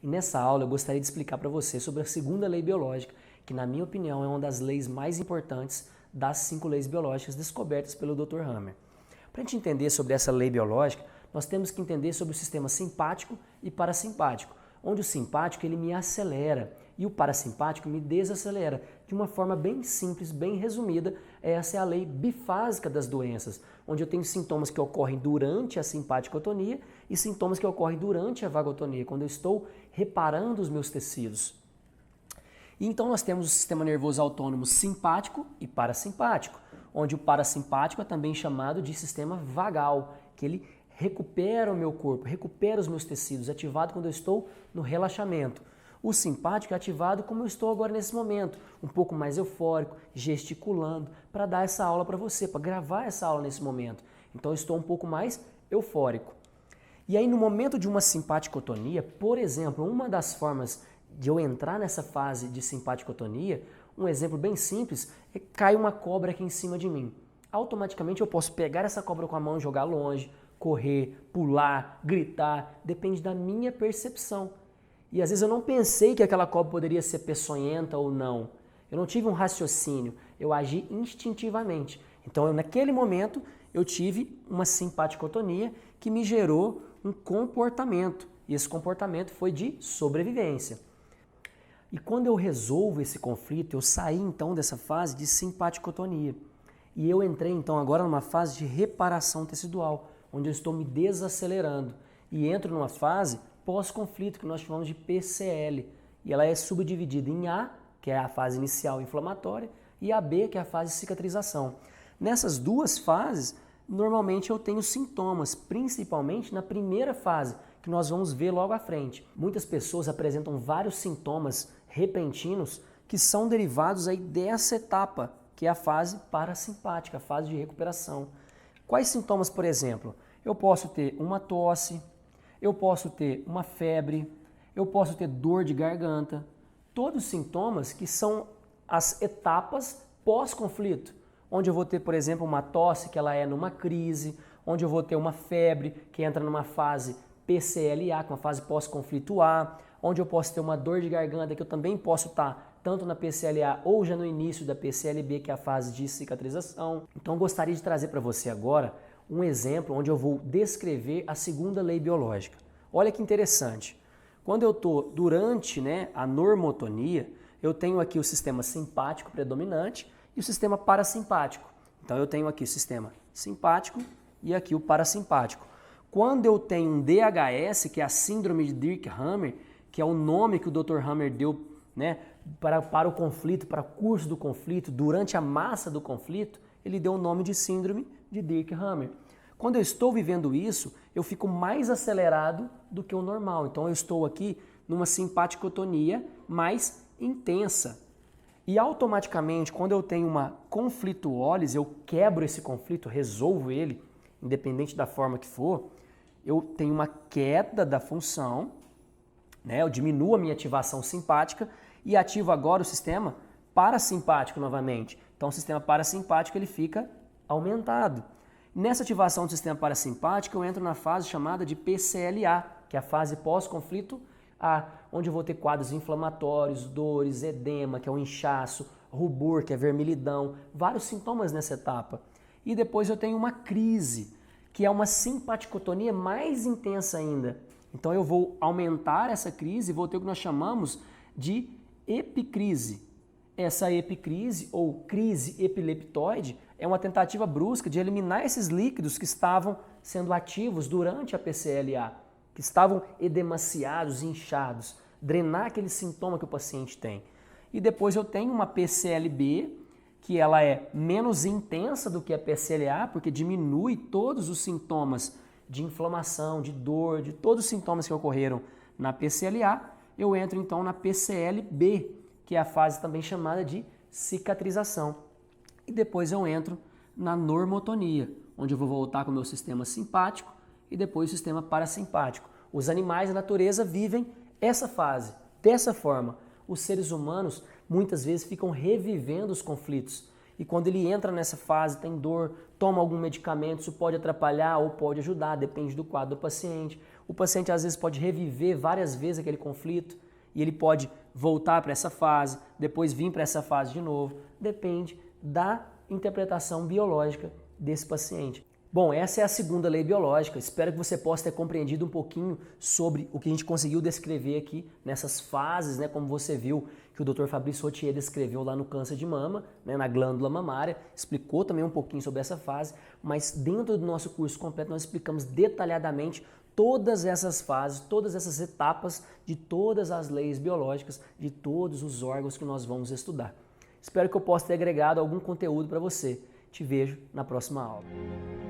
E nessa aula eu gostaria de explicar para você sobre a segunda lei biológica, que na minha opinião é uma das leis mais importantes das 5 leis biológicas descobertas pelo Dr. Hammer. Para a gente entender sobre essa lei biológica, nós temos que entender sobre o sistema simpático e parasimpático, onde o simpático ele me acelera e o parasimpático me desacelera. De uma forma bem simples, bem resumida, essa é a lei bifásica das doenças, onde eu tenho sintomas que ocorrem durante a simpaticotonia e sintomas que ocorrem durante a vagotonia, quando eu estou reparando os meus tecidos. E então nós temos o sistema nervoso autônomo simpático e parasimpático, onde o parasimpático é também chamado de sistema vagal, que ele recupera o meu corpo, recupera os meus tecidos, ativado quando eu estou no relaxamento. O simpático é ativado como eu estou agora nesse momento, um pouco mais eufórico, gesticulando, para dar essa aula para você, para gravar essa aula nesse momento. Então eu estou um pouco mais eufórico. E aí no momento de uma simpaticotonia, por exemplo, uma das formas de eu entrar nessa fase de simpaticotonia, um exemplo bem simples, é que cai uma cobra aqui em cima de mim. Automaticamente eu posso pegar essa cobra com a mão e jogar longe, correr, pular, gritar, depende da minha percepção. E às vezes eu não pensei que aquela cobra poderia ser peçonhenta ou não. Eu não tive um raciocínio, eu agi instintivamente. Então naquele momento eu tive uma simpaticotonia que me gerou um comportamento. E esse comportamento foi de sobrevivência. E quando eu resolvo esse conflito, eu saí então dessa fase de simpaticotonia. E eu entrei então agora numa fase de reparação tecidual, onde eu estou me desacelerando. E entro numa fase pós-conflito, que nós chamamos de PCL. E ela é subdividida em A, que é a fase inicial inflamatória, e a B, que é a fase de cicatrização. Nessas duas fases, normalmente eu tenho sintomas, principalmente na primeira fase, que nós vamos ver logo à frente. Muitas pessoas apresentam vários sintomas repentinos que são derivados aí dessa etapa, que é a fase parasimpática, a fase de recuperação. Quais sintomas, por exemplo? Eu posso ter uma tosse, eu posso ter uma febre, eu posso ter dor de garganta. Todos sintomas que são as etapas pós-conflito, onde eu vou ter, por exemplo, uma tosse que ela é numa crise, onde eu vou ter uma febre que entra numa fase PCLA, com a fase pós-conflito A, onde eu posso ter uma dor de garganta que eu também posso estar tanto na PCLA ou já no início da PCLB, que é a fase de cicatrização. Então eu gostaria de trazer para você agora um exemplo onde eu vou descrever a segunda lei biológica. Olha que interessante. Quando eu estou durante a normotonia, eu tenho aqui o sistema simpático predominante e o sistema parasimpático. Então eu tenho aqui o sistema simpático e aqui o parasimpático. Quando eu tenho um DHS, que é a síndrome de Dirk-Hammer, que é o nome que o Dr. Hammer deu para o conflito, para o curso do conflito, durante a massa do conflito, ele deu o nome de síndrome de Dirk-Hammer. Quando eu estou vivendo isso, eu fico mais acelerado do que o normal. Então eu estou aqui numa simpaticotonia mais intensa. E automaticamente, quando eu tenho uma conflituólise, eu quebro esse conflito, resolvo ele, independente da forma que for, eu tenho uma queda da função, eu diminuo a minha ativação simpática e ativo agora o sistema parasimpático novamente. Então o sistema parasimpático ele fica aumentado. Nessa ativação do sistema parasimpático eu entro na fase chamada de PCLA, que é a fase pós-conflito A, onde eu vou ter quadros inflamatórios, dores, edema, que é o inchaço, rubor, que é vermelhidão, vários sintomas nessa etapa. E depois eu tenho uma crise, que é uma simpaticotonia mais intensa ainda. Então eu vou aumentar essa crise e vou ter o que nós chamamos de epicrise. Essa epicrise ou crise epileptoide é uma tentativa brusca de eliminar esses líquidos que estavam sendo ativos durante a PCLA, que estavam edemaciados, inchados, drenar aquele sintoma que o paciente tem. E depois eu tenho uma PCLB, que ela é menos intensa do que a PCLA, porque diminui todos os sintomas de inflamação, de dor, de todos os sintomas que ocorreram na PCLA. Eu entro então na PCLB, que é a fase também chamada de cicatrização. E depois eu entro na normotonia, onde eu vou voltar com o meu sistema simpático e depois o sistema parasimpático. Os animais da natureza vivem essa fase, dessa forma. Os seres humanos muitas vezes ficam revivendo os conflitos. E quando ele entra nessa fase, tem dor, toma algum medicamento, isso pode atrapalhar ou pode ajudar, depende do quadro do paciente. O paciente às vezes pode reviver várias vezes aquele conflito e ele pode voltar para essa fase, depois vir para essa fase de novo. Depende da interpretação biológica desse paciente. Bom, essa é a segunda lei biológica. Espero que você possa ter compreendido um pouquinho sobre o que a gente conseguiu descrever aqui nessas fases, né? Como você viu que o Dr. Fabrício Rotier descreveu lá no câncer de mama, né? Na glândula mamária, explicou também um pouquinho sobre essa fase, mas dentro do nosso curso completo nós explicamos detalhadamente todas essas fases, todas essas etapas de todas as leis biológicas, de todos os órgãos que nós vamos estudar. Espero que eu possa ter agregado algum conteúdo para você. Te vejo na próxima aula.